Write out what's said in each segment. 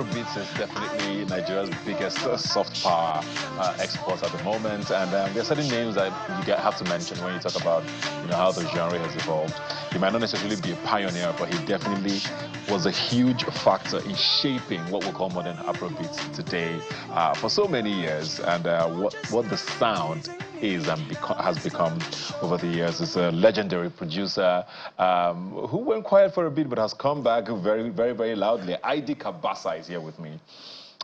Afrobeats is definitely Nigeria's biggest soft power export at the moment, and there are certain names that you have to mention when you talk about, how the genre has evolved. He might not necessarily be a pioneer, but he definitely was a huge factor in shaping what we call modern Afrobeats today for so many years, and what the sound is and has become over the years. Is a legendary producer who went quiet for a bit but has come back very, very, very loudly. ID Cabasa is here with me.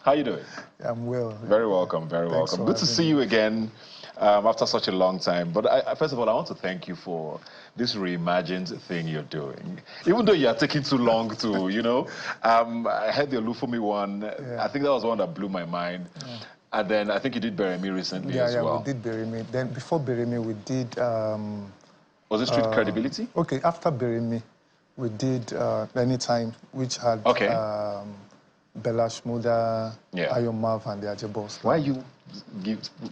How you doing? I'm well. Very welcome, very welcome. Good to see you again after such a long time. But first of all, I want to thank you for this reimagined thing you're doing. Even though you are taking too long to, I heard the Olufumi one. Yeah. I think that was one that blew my mind. Yeah. And then I think you did Bury Me recently as well. Yeah, we did Bury Me. Then before Bury Me, we did... was it Street Credibility? Okay, after Bury Me, we did Anytime, which had Bella Shmurda, Ayo Mav, and the Ajabos. Why are you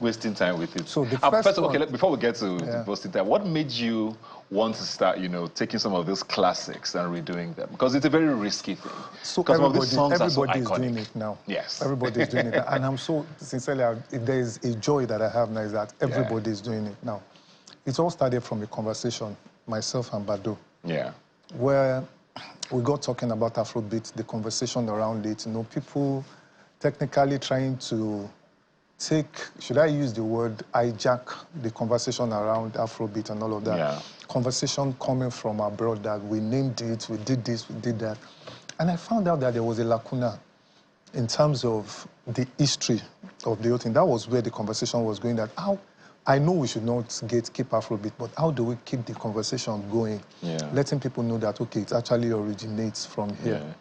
wasting time with it? So the first one, okay, before we get to wasting time, what made you want to start, taking some of those classics and redoing them? Because it's a very risky thing. So everybody is doing it now. Yes. Everybody is doing it. And I'm so, sincerely, if there is a joy that I have now is that everybody is doing it now. It all started from a conversation, myself and Bado. Yeah. Where we got talking about Afrobeat, the conversation around it, people technically trying to should I use the word hijack the conversation around Afrobeat and all of that? Yeah. Conversation coming from abroad that we named it, we did this, we did that. And I found out that there was a lacuna in terms of the history of the whole thing. That was where the conversation was going, that how, I know we should not keep Afrobeat, but how do we keep the conversation going? Yeah. Letting people know that, okay, it actually originates from here. Yeah.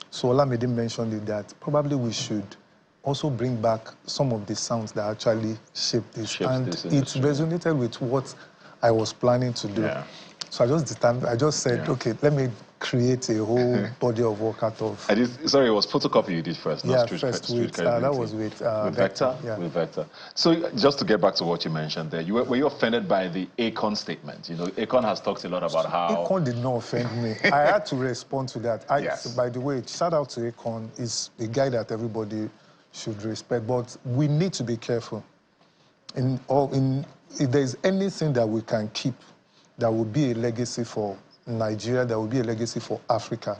So Olamide mentioned it, that probably we should also bring back some of the sounds that actually shaped this. And it resonated with what I was planning to do. Yeah. So I just said, okay, let me create a whole body of work out of... Sorry, it was Photocopy you did first, not Street Credibility. That was with Vector? Yeah. With Vector. So just to get back to what you mentioned there, were you offended by the Akon statement? Akon has talked a lot about how... Akon did not offend me. I had to respond to that. By the way, shout out to Akon. He's a guy that everybody should respect, but we need to be careful. If there's anything that we can keep that will be a legacy for Nigeria, that will be a legacy for Africa,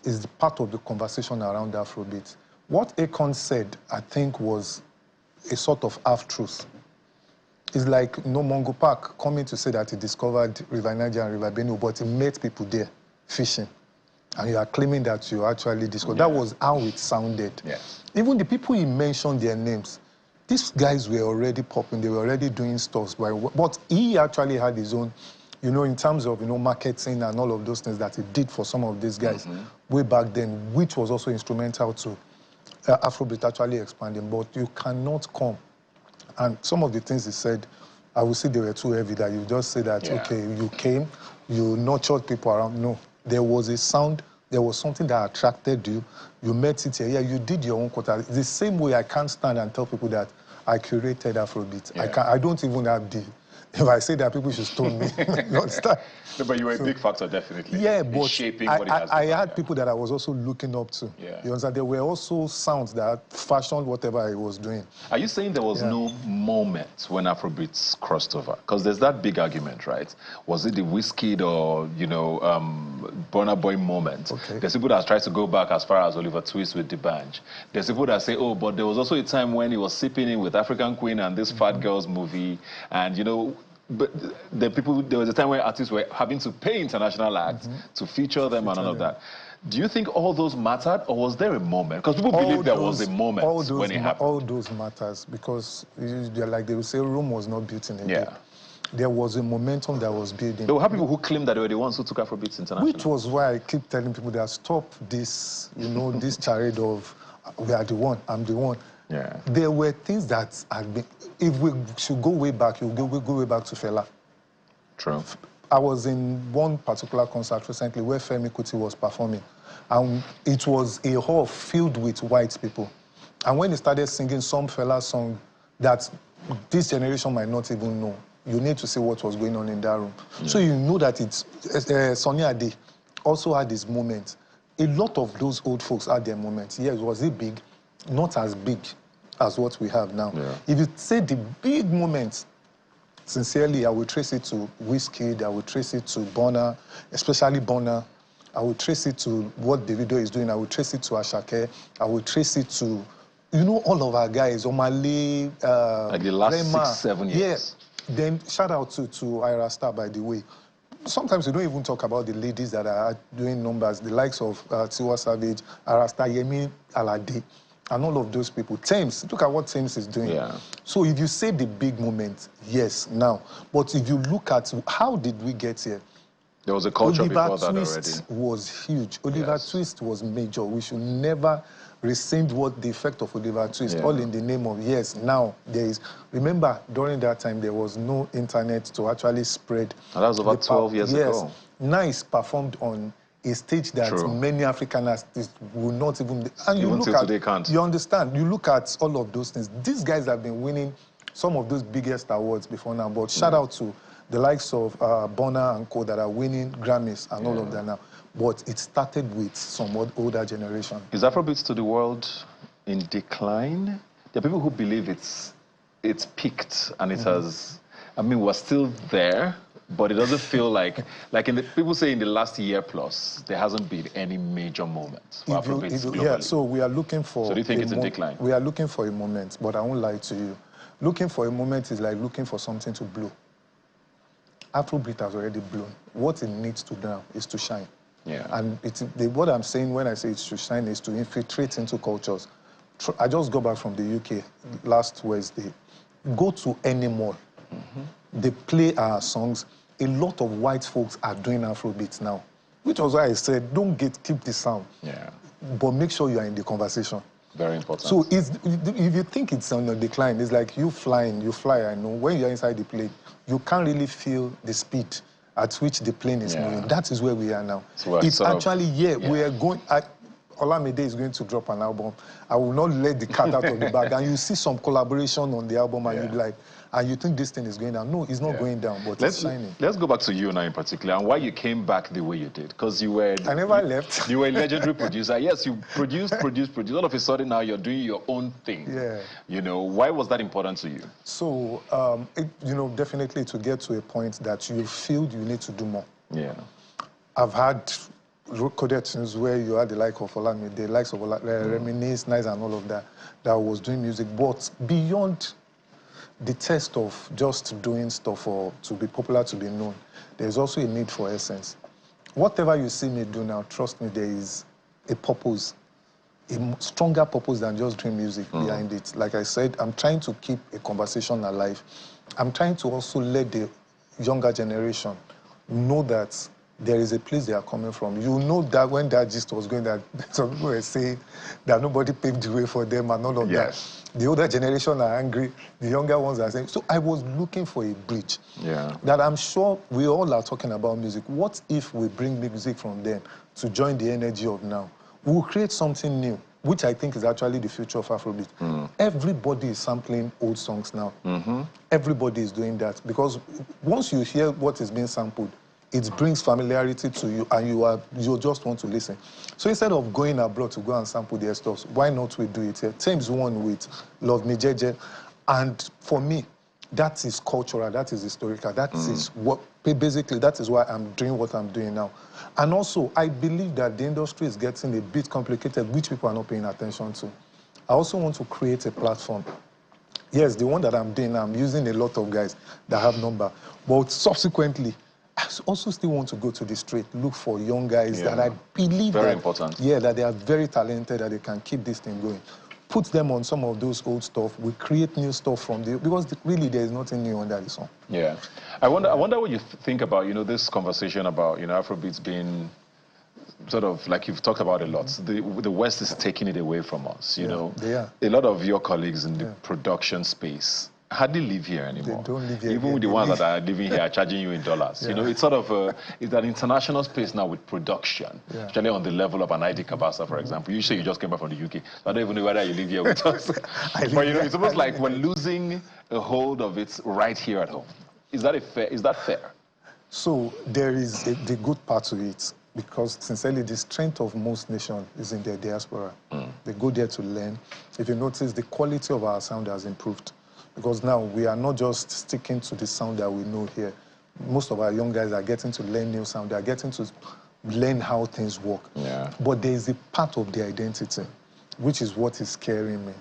is part of the conversation around Afrobeat. What Akon said, I think, was a sort of half-truth. It's like Mongo Park coming to say that he discovered River Niger and River Benue, but he met people there fishing. And you are claiming that you actually discovered. That was how it sounded. Yes. Even the people he mentioned their names, these guys were already popping, they were already doing stuff. But he actually had his own, in terms of, marketing and all of those things that he did for some of these guys way back then, which was also instrumental to Afrobeat actually expanding. But you cannot come. And some of the things he said, I would say they were too heavy, that you just say that, okay, you came, you nurtured people around. No, there was a sound, there was something that attracted you. You met it here. Yeah, you did your own quota. The same way I can't stand and tell people that I curated Afrobeat. Yeah. I don't even have the... If I say that, people should stone me. You understand? No, but you were a big factor, definitely. Yeah, but shaping what it has I had people that I was also looking up to. Yeah. You understand? There were also sounds that fashioned whatever I was doing. Are you saying there was no moment when Afrobeats crossed over? Because there's that big argument, right? Was it the Wizkid or, Burna Boy moment? Okay. There's people that try to go back as far as Oliver Twist with D'banj. There's people that say, oh, but there was also a time when he was sipping in with African Queen and this Fat Girls movie, and, but there was a time where artists were having to pay international acts to feature them and all of that. Do you think all those mattered, or was there a moment? Because people believe there was a moment when it happened. All those matters, because like they would say, Rome was not built in a day. There was a momentum that was building. There were people who claimed that they were the ones who took Afrobeats international. Which was why I keep telling people that stop this, this charade of we are the one, I'm the one. Yeah. There were things that had been... If we should go way back, we'll go way back to Fela. True. I was in one particular concert recently where Femi Kuti was performing. And it was a hall filled with white people. And when he started singing some Fela song that this generation might not even know, you need to see what was going on in that room. Yeah. So you know that it's... Sonny Ade also had his moment. a lot of those old folks had their moments. Yes, was it big? Not as big as what we have now. Yeah. If you say the big moments, sincerely, I will trace it to Wizkid, I will trace it to Burna, especially Burna. I will trace it to what Davido is doing. I will trace it to Ashake. I will trace it to, you know, all of our guys, Omale, like the last Rema. 6-7 years. Yeah. Then shout out to Ira Star, by the way. Sometimes we don't even talk about the ladies that are doing numbers, the likes of Tiwa Savage, Ira Star, Yemi Alade, and all of those people. Thames, look at what Thames is doing. Yeah. So if you say the big moment, yes, now. But if you look at how did we get here? There was a culture before that Twist already. was huge. Oliver Yes. Twist was major. We should never rescind what the effect of Oliver Twist, all in the name of, yes, now there is. Remember, during that time, there was no internet to actually spread. And that was over 12 years ago. Nice performed on a stage that many African artists will not even. And you Even look till at, today can't. you understand, you look at all of those things. These guys have been winning some of those biggest awards before now, but shout out to the likes of Burna and co that are winning Grammys and all of that now. But it started with some older generation. Is Afrobeats to the world in decline? There are people who believe it's peaked and it has, I mean, we're still there, but it doesn't feel like people say in the last year plus, there hasn't been any major moment for Afrobeats globally. Yeah, so we are looking for. So do you think it's in decline? We are looking for a moment, but I won't lie to you. Looking for a moment is like looking for something to blow. Afrobeat has already blown. What it needs to do now is to shine. Yeah. And what I'm saying when I say it's to shine is to infiltrate into cultures. I just got back from the UK last Wednesday. Go to any mall. They play our songs. A lot of white folks are doing Afrobeats now, which was why I said, don't keep the sound. Yeah. But make sure you are in the conversation. Very important. So if you think it's on a decline, it's like you flying, you fly, I know. When you're inside the plane, you can't really feel the speed at which the plane is moving. That is where we are now. So it's actually, we are going, Olamide is going to drop an album. I will not let the cat out of the bag. And you see some collaboration on the album and you be like, and you think this thing is going down. No, it's not going down, but it's shining. Let's go back to you now in particular and why you came back the way you did. Because you were... I never left. You were a legendary producer. Yes, you produced. All of a sudden now you're doing your own thing. Yeah. You know, why was that important to you? So, you know, definitely to get to a point that you feel you need to do more. Yeah. I've had recorded tunes where you had the like of Olamide, the likes of Reminisce, Nice and all of that, that was doing music. But beyond the test of just doing stuff or to be popular, to be known, there's also a need for essence. Whatever you see me do now, trust me, there is a purpose, a stronger purpose than just doing music behind it. Like I said, I'm trying to keep a conversation alive. I'm trying to also let the younger generation know that there is a place they are coming from. You know that when that gist was going, that some people were saying that nobody paved the way for them and all of that. The older generation are angry, the younger ones are saying. So I was looking for a bridge. Yeah. That I'm sure we all are talking about music. What if we bring music from them to join the energy of now? We'll create something new, which I think is actually the future of Afrobeat. Everybody is sampling old songs now. Everybody is doing that because once you hear what is being sampled, it brings familiarity to you and you just want to listen. So instead of going abroad to go and sample their stuff, why not we do it here? Thames won with Love Me Jeje. And for me, that is cultural, that is historical, that is what, basically, that is why I'm doing what I'm doing now. And also, I believe that the industry is getting a bit complicated, which people are not paying attention to. I also want to create a platform. Yes, the one that I'm doing, I'm using a lot of guys that have number, but subsequently, I also still want to go to the street, look for young guys that I believe very important. Yeah, that they are very talented, that they can keep this thing going. Put them on some of those old stuff. We create new stuff from there because really there is nothing new under the sun. Yeah, I wonder what you think about this conversation about Afrobeats being sort of like you've talked about a lot. The West is taking it away from us. You know, a lot of your colleagues in the production space hardly live here anymore. They don't live here. Even with the ones that are living here are charging you in dollars. You know, it's sort of it's an international space now with production, especially on the level of an ID Cabasa, for example. You say you just came back from the UK. I don't even know whether you live here with us. But it's almost like we're losing a hold of it right here at home. Is that fair? Is that fair? So there is the good part to it. because sincerely, the strength of most nations is in their diaspora. They go there to learn. If you notice, the quality of our sound has improved because now we are not just sticking to the sound that we know here. Most of our young guys are getting to learn new sound. They are getting to learn how things work. Yeah. But there is a part of their identity, which is what is scaring me.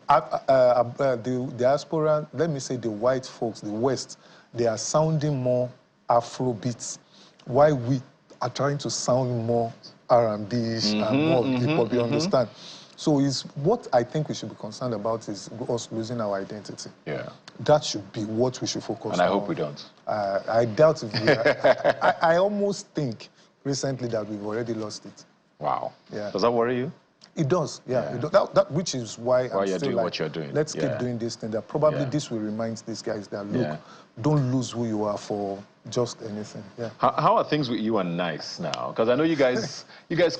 The diaspora, let me say the white folks, the West, they are sounding more Afrobeats, while we are trying to sound more R&B-ish and more hip-hop, you understand? So what I think we should be concerned about is us losing our identity. Yeah. That should be what we should focus on. And I hope we don't. I doubt if we are. I almost think recently that we've already lost it. Wow. Yeah. Does that worry you? It does, yeah. It does. That, which is why I'm you're still doing like, what you're doing. Let's keep doing this thing. That probably this will remind these guys that, look, don't lose who you are for just anything. Yeah. How are things with you and Nice now? Because I know you guys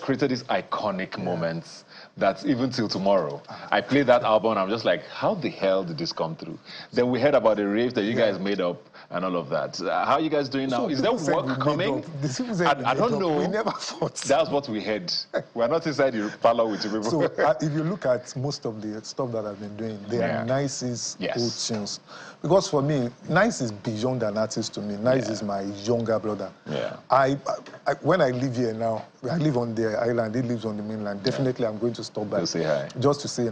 created these iconic moments that even till tomorrow. I played that album and I'm just like, how the hell did this come through? Then we heard about the rave that you guys made up and all of that. How are you guys doing now? So is there work coming? I don't know. We never fought. That's what we heard. We're not inside the parlor with you people. So if you look at most of the stuff that I've been doing, they are Nice's old tunes. Because for me, Nice is beyond an artist to me. Nice is my younger brother. Yeah. When I live here now, I live on the island, he lives on the mainland. Definitely I'm going to stop by. To say hi. Just to say,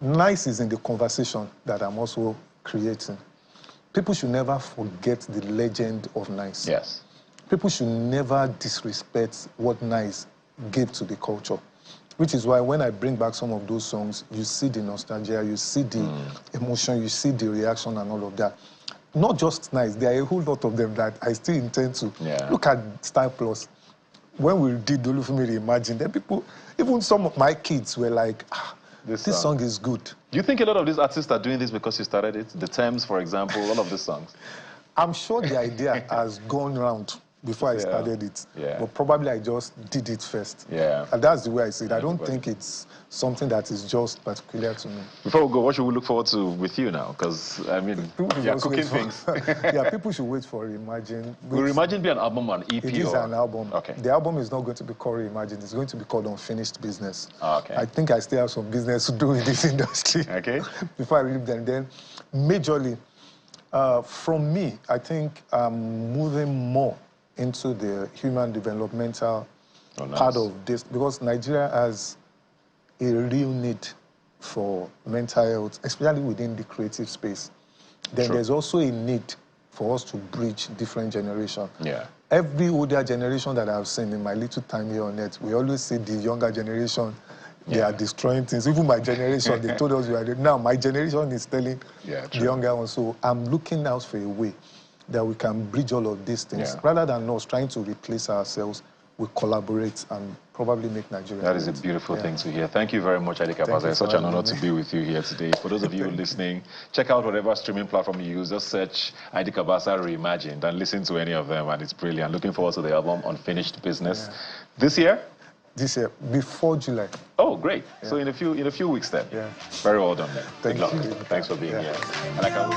Nice is in the conversation that I'm also creating. People should never forget the legend of Nice. Yes. People should never disrespect what Nice gave to the culture. Which is why when I bring back some of those songs, you see the nostalgia, you see the emotion, you see the reaction and all of that. Not just Nice, there are a whole lot of them that I still intend to. Look at Style Plus. When we did Olufumi Reimagine, then people, even some of my kids were like, this song is good. Do you think a lot of these artists are doing this because you started it? The Thames, for example, all of these songs. I'm sure the idea has gone round before I started it. But probably I just did it first. And that's the way I see it. I don't think it's something that is just particular to me. Before we go, what should we look forward to with you now? Because, I mean, you're cooking things. People should wait for Reimagine. Will Reimagine be an album or an EP? It is an album. Okay. The album is not going to be called Reimagine. It's going to be called Unfinished Business. Okay. I think I still have some business to do in this industry. Okay. Before I leave them. Then, majorly, from me, I think I'm moving more into the human developmental part of this, because Nigeria has a real need for mental health, especially within the creative space. Then there's also a need for us to bridge different generations. Every older generation that I've seen in my little time here on earth, we always see the younger generation, they are destroying things. Even my generation, they told us we are now my generation is telling the younger ones. So I'm looking out for a way that we can bridge all of these things. Rather than us trying to replace ourselves, we collaborate and probably make Nigeria. That is a beautiful thing to hear. Thank you very much, Cabasa. It's such an honor to be with you here today. For those of you listening, check out whatever streaming platform you use. Just search Cabasa Reimagined and listen to any of them, and it's brilliant. Looking forward to the album Unfinished Business. This year? This year, before July. Oh, great. So in a few weeks then. Very well done then. Thank you. Thanks for being here. And I can't